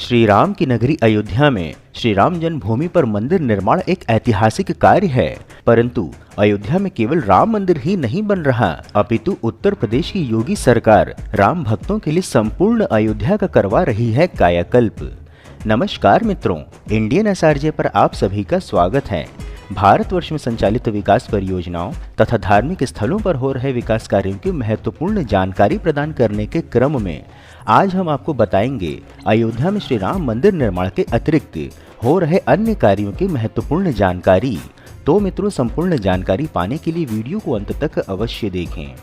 श्री राम की नगरी अयोध्या में श्री राम जन्मभूमि पर मंदिर निर्माण एक ऐतिहासिक कार्य है। परंतु अयोध्या में केवल राम मंदिर ही नहीं बन रहा, अपितु उत्तर प्रदेश की योगी सरकार राम भक्तों के लिए संपूर्ण अयोध्या का करवा रही है कायाकल्प। नमस्कार मित्रों, इंडियन एसआरजे पर आप सभी का स्वागत है। भारतवर्ष में संचालित विकास परियोजनाओं तथा धार्मिक स्थलों पर हो रहे विकास कार्यों की महत्वपूर्ण जानकारी प्रदान करने के क्रम में आज हम आपको बताएंगे अयोध्या में श्री राम मंदिर निर्माण के अतिरिक्त हो रहे अन्य कार्यों की महत्वपूर्ण जानकारी। तो मित्रों, संपूर्ण जानकारी पाने के लिए वीडियो को अंत तक अवश्य देखें।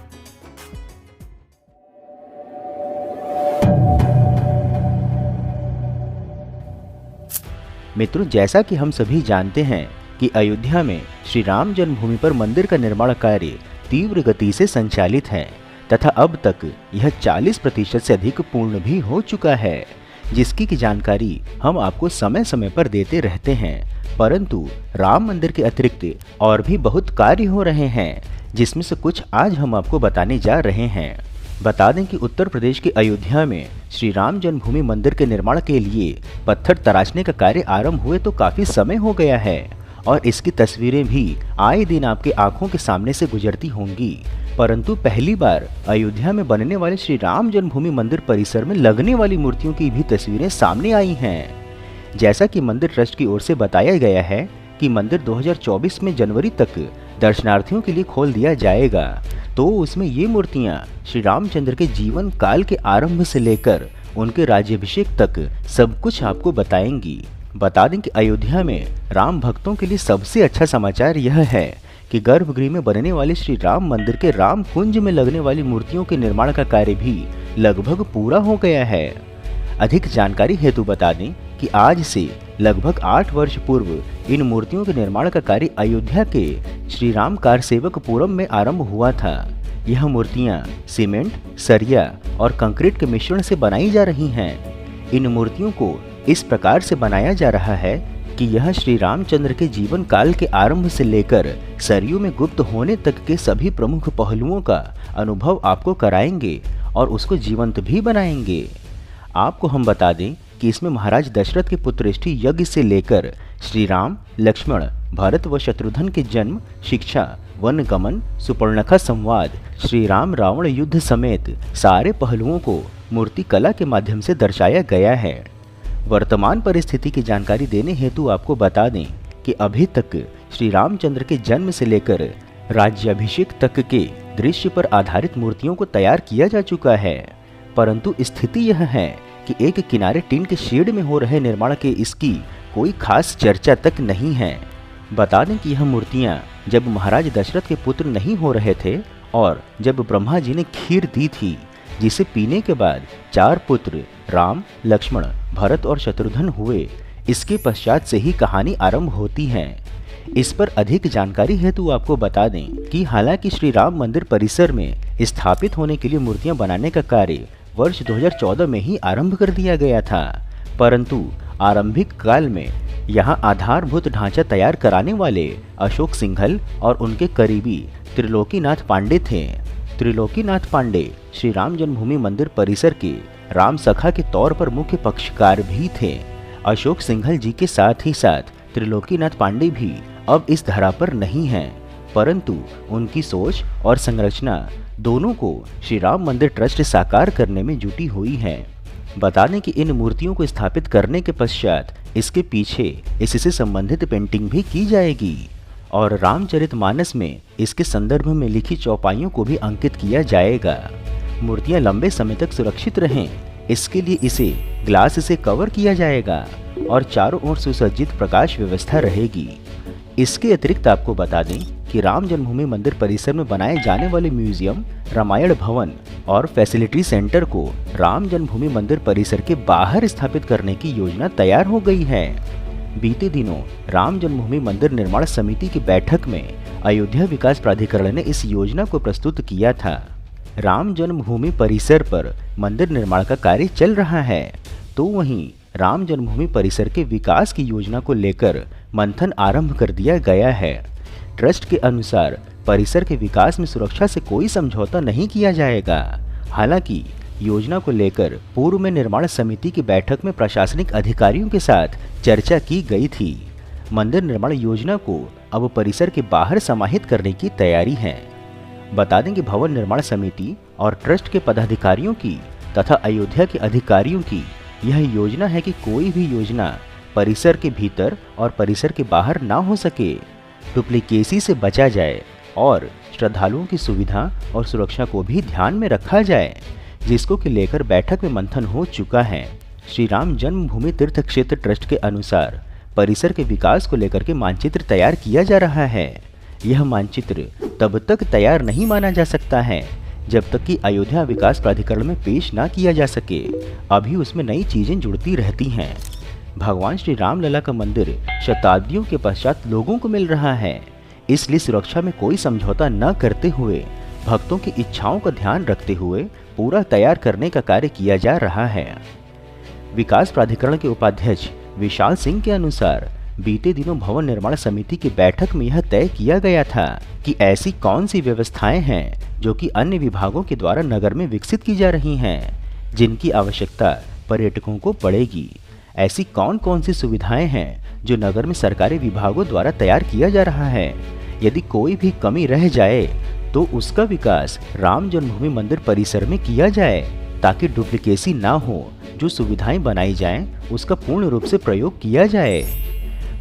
मित्रों, जैसा कि हम सभी जानते हैं कि अयोध्या में श्री राम जन्मभूमि पर मंदिर का निर्माण कार्य तीव्र गति से संचालित है तथा अब तक यह 40% से अधिक पूर्ण भी हो चुका है, जिसकी की जानकारी हम आपको समय समय पर देते रहते हैं। परंतु राम मंदिर के अतिरिक्त और भी बहुत कार्य हो रहे हैं, जिसमें से कुछ आज हम आपको बताने जा रहे हैं। बता दें कि उत्तर प्रदेश के अयोध्या में श्री राम जन्मभूमि मंदिर के निर्माण के लिए पत्थर तराशने का कार्य आरंभ हुए तो काफी समय हो गया है और इसकी तस्वीरें भी आए दिन आपके आंखों के सामने से गुजरती होंगी। परंतु पहली बार अयोध्या में बनने वाले श्री राम जन्मभूमि मंदिर परिसर में लगने वाली मूर्तियों की भी तस्वीरें सामने आई हैं। जैसा कि मंदिर ट्रस्ट की ओर से बताया गया है कि मंदिर 2024 में जनवरी तक दर्शनार्थियों के लिए खोल दिया जाएगा, तो उसमें ये मूर्तियां श्री रामचंद्र के जीवन काल के आरंभ से लेकर उनके राज्याभिषेक तक सब कुछ आपको बताएंगी। बता दें कि अयोध्या में राम भक्तों के लिए सबसे अच्छा समाचार यह है कि गर्भगृह में बनने वाले श्री राम मंदिर के राम कुंज में लगने वाली मूर्तियों के निर्माण का कार्य भी लगभग पूरा हो गया है। अधिक जानकारी हेतु बता दें कि आज से लगभग 8 वर्ष पूर्व इन मूर्तियों के निर्माण का कार्य अयोध्या के श्री राम कारसेवकपुरम में आरंभ हुआ था। यह मूर्तियां सीमेंट, सरिया और कंक्रीट के मिश्रण से बनाई जा रही हैं। इन मूर्तियों को इस प्रकार से बनाया जा रहा है कि यह श्री रामचंद्र के जीवन काल के आरंभ से लेकर सरयू में गुप्त होने तक के सभी प्रमुख पहलुओं का अनुभव आपको कराएंगे और उसको जीवंत भी बनाएंगे। आपको हम बता दें कि इसमें महाराज दशरथ के पुत्रष्टि यज्ञ से लेकर श्री राम, लक्ष्मण, भरत व शत्रुघ्न के जन्म, शिक्षा, वन गमन, सुपर्णखा संवाद, श्री राम रावण युद्ध समेत सारे पहलुओं को मूर्ति कला के माध्यम से दर्शाया गया है। वर्तमान परिस्थिति की जानकारी देने हेतु आपको बता दें कि अभी तक श्री रामचंद्र के जन्म से लेकर राज्याभिषेक तक के दृश्य पर आधारित मूर्तियों को तैयार किया जा चुका है। परंतु स्थिति यह है कि एक किनारे टीन के शेड में हो रहे निर्माण के इसकी कोई खास चर्चा तक नहीं है। बता दें कि यह मूर्तियां जब महाराज दशरथ के पुत्र नहीं हो रहे थे और जब ब्रह्मा जी ने खीर दी थी, जिसे पीने के बाद 4 पुत्र राम, लक्ष्मण, भरत और शत्रुघ्न हुए, इसके पश्चात से ही कहानी आरंभ होती है। इस पर अधिक जानकारी हेतु आपको बता दें कि हालांकि श्री राम मंदिर परिसर में स्थापित होने के लिए मूर्तियां बनाने का कार्य वर्ष 2014 में ही आरंभ कर दिया गया था, परंतु आरंभिक काल में यहां आधारभूत ढांचा तैयार कराने वाले अशोक सिंघल और उनके करीबी त्रिलोकीनाथ पांडे थे। त्रिलोकीनाथ पांडे श्री राम जन्मभूमि मंदिर परिसर के राम सखा के तौर पर मुख्य पक्षकार भी थे। अशोक सिंघल जी के साथ ही साथ त्रिलोकीनाथ पांडे भी अब इस धरा पर नहीं हैं, परंतु उनकी सोच और संरचना दोनों को श्री राम मंदिर ट्रस्ट साकार करने में जुटी हुई है। बता दें कि इन मूर्तियों को स्थापित करने के पश्चात इसके पीछे इससे संबंधित पेंटिंग भी की जाएगी और रामचरितमानस में इसके संदर्भ में लिखी चौपाइयों को भी अंकित किया जाएगा। मूर्तियां लंबे समय तक सुरक्षित रहें, इसके लिए इसे ग्लास से कवर किया जाएगा और चारों ओर सुसज्जित प्रकाश व्यवस्था रहेगी। इसके अतिरिक्त आपको बता दें कि राम जन्मभूमि मंदिर परिसर में बनाए जाने वाले म्यूजियम, रामायण भवन और फैसिलिटी सेंटर को राम जन्मभूमि मंदिर परिसर के बाहर स्थापित करने की योजना तैयार हो गई है। बीते दिनों राम जन्मभूमि मंदिर निर्माण समिति की बैठक में अयोध्या विकास प्राधिकरण ने इस योजना को प्रस्तुत किया था। राम जन्मभूमि परिसर पर मंदिर निर्माण का कार्य चल रहा है, तो वहीं राम जन्मभूमि परिसर के विकास की योजना को लेकर मंथन आरंभ कर दिया गया है। ट्रस्ट के अनुसार परिसर के विकास में सुरक्षा से कोई समझौता नहीं किया जाएगा। हालांकि योजना को लेकर पूर्व में निर्माण समिति की बैठक में प्रशासनिक अधिकारियों के साथ चर्चा की गई थी। मंदिर निर्माण योजना को अब परिसर के बाहर समाहित करने की तैयारी है। बता दें कि भवन निर्माण समिति और ट्रस्ट के पदाधिकारियों की तथा अयोध्या के अधिकारियों की यह योजना है कि कोई भी योजना परिसर के भीतर और परिसर के बाहर ना हो सके, डुप्लीकेसी से बचा जाए और श्रद्धालुओं की सुविधा और सुरक्षा को भी ध्यान में रखा जाए, जिसको कि लेकर बैठक में मंथन हो चुका है। श्री राम जन्मभूमि तीर्थ क्षेत्र ट्रस्ट के अनुसार परिसर के विकास को लेकर के मानचित्र तैयार किया जा रहा है। यह मानचित्र तब तक तैयार नहीं माना जा सकता है जब तक कि अयोध्या विकास प्राधिकरण में पेश ना किया जा सके। अभी उसमें नई चीजें जुड़ती रहती हैं। भगवान श्री राम लला का मंदिर शताब्दियों के पश्चात लोगों को मिल रहा है, इसलिए सुरक्षा में कोई समझौता न करते हुए भक्तों की इच्छाओं का ध्यान रखते हुए पूरा तैयार करने का कार्य किया जा रहा है। विकास प्राधिकरण के उपाध्यक्ष विशाल सिंह के अनुसार बीते दिनों भवन निर्माण समिति की बैठक में यह तय किया गया था कि ऐसी कौन सी व्यवस्थाएं हैं जो कि अन्य विभागों के द्वारा नगर में विकसित की जा रही हैं, जिनकी आवश्यकता पर्यटकों को पड़ेगी। ऐसी कौन कौन सी सुविधाएं हैं जो नगर में सरकारी विभागों द्वारा तैयार किया जा रहा है। यदि कोई भी कमी रह जाए तो उसका विकास राम जन्मभूमि मंदिर परिसर में किया जाए, ताकि डुप्लीकेसी ना हो। जो सुविधाएं बनाई जाएं उसका पूर्ण रूप से प्रयोग किया जाए।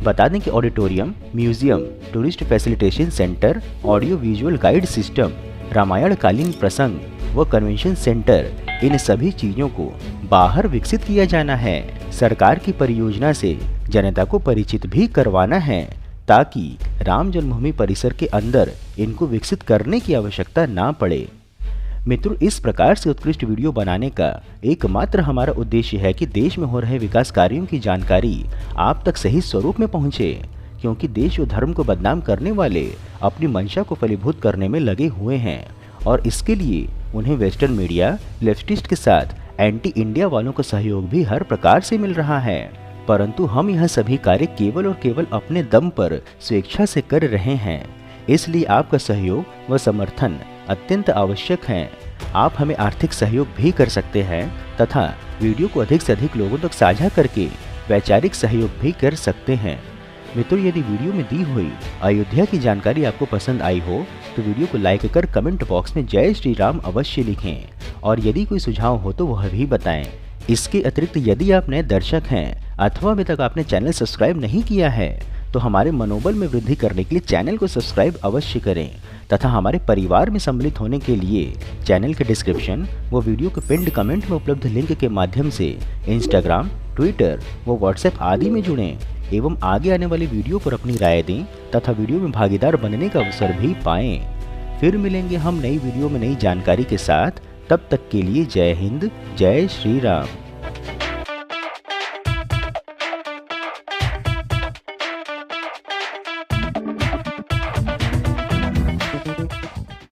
बता दें कि auditorium, museum, tourist facilitation centre, audio visual guide system, Ramayan कालीन प्रसंग व कन्वेंशन सेंटर, इन सभी चीजों को बाहर विकसित किया जाना है। सरकार की परियोजना से जनता को परिचित भी करवाना है, ताकि राम जन्मभूमि परिसर के अंदर इनको विकसित करने की आवश्यकता ना पड़े। मित्रों, इस प्रकार से उत्कृष्ट वीडियो बनाने का एकमात्र हमारा उद्देश्य है कि देश में हो रहे विकास कार्यों की जानकारी आप तक सही स्वरूप में पहुंचे, क्योंकि देश और धर्म को बदनाम करने वाले अपनी मंशा को फलीभूत करने में लगे हुए हैं और इसके लिए उन्हें वेस्टर्न मीडिया, लेफ्टिस्ट के साथ एंटी इंडिया वालों का सहयोग भी हर प्रकार से मिल रहा है। परंतु हम यह सभी कार्य केवल और केवल अपने दम पर स्वेच्छा से कर रहे हैं, इसलिए आपका सहयोग व समर्थन अत्यंत आवश्यक है। आप हमें आर्थिक सहयोग भी कर सकते हैं तथा वीडियो को अधिक से अधिक लोगों तक साझा करके वैचारिक सहयोग भी कर सकते हैं। मित्रों, यदि वीडियो में दी हुई अयोध्या की जानकारी आपको पसंद आई हो तो वीडियो को लाइक कर कमेंट बॉक्स में जय श्री राम अवश्य लिखें और यदि कोई सुझाव हो तो वह भी बताएं। इसके अतिरिक्त यदि आप नए दर्शक हैं अथवा अभी तक आपने चैनल सब्सक्राइब नहीं किया है तो हमारे मनोबल में वृद्धि करने के लिए चैनल को सब्सक्राइब अवश्य करें तथा हमारे परिवार में सम्मिलित होने के लिए चैनल के डिस्क्रिप्शन व वीडियो के पिन्ड कमेंट में उपलब्ध लिंक के माध्यम से इंस्टाग्राम, ट्विटर व व्हाट्सएप आदि में जुड़ें एवं आगे आने वाली वीडियो पर अपनी राय दें तथा वीडियो में भागीदार बनने का अवसर भी पाएं। फिर मिलेंगे हम नई वीडियो में नई जानकारी के साथ। तब तक के लिए जय हिंद, जय श्री राम।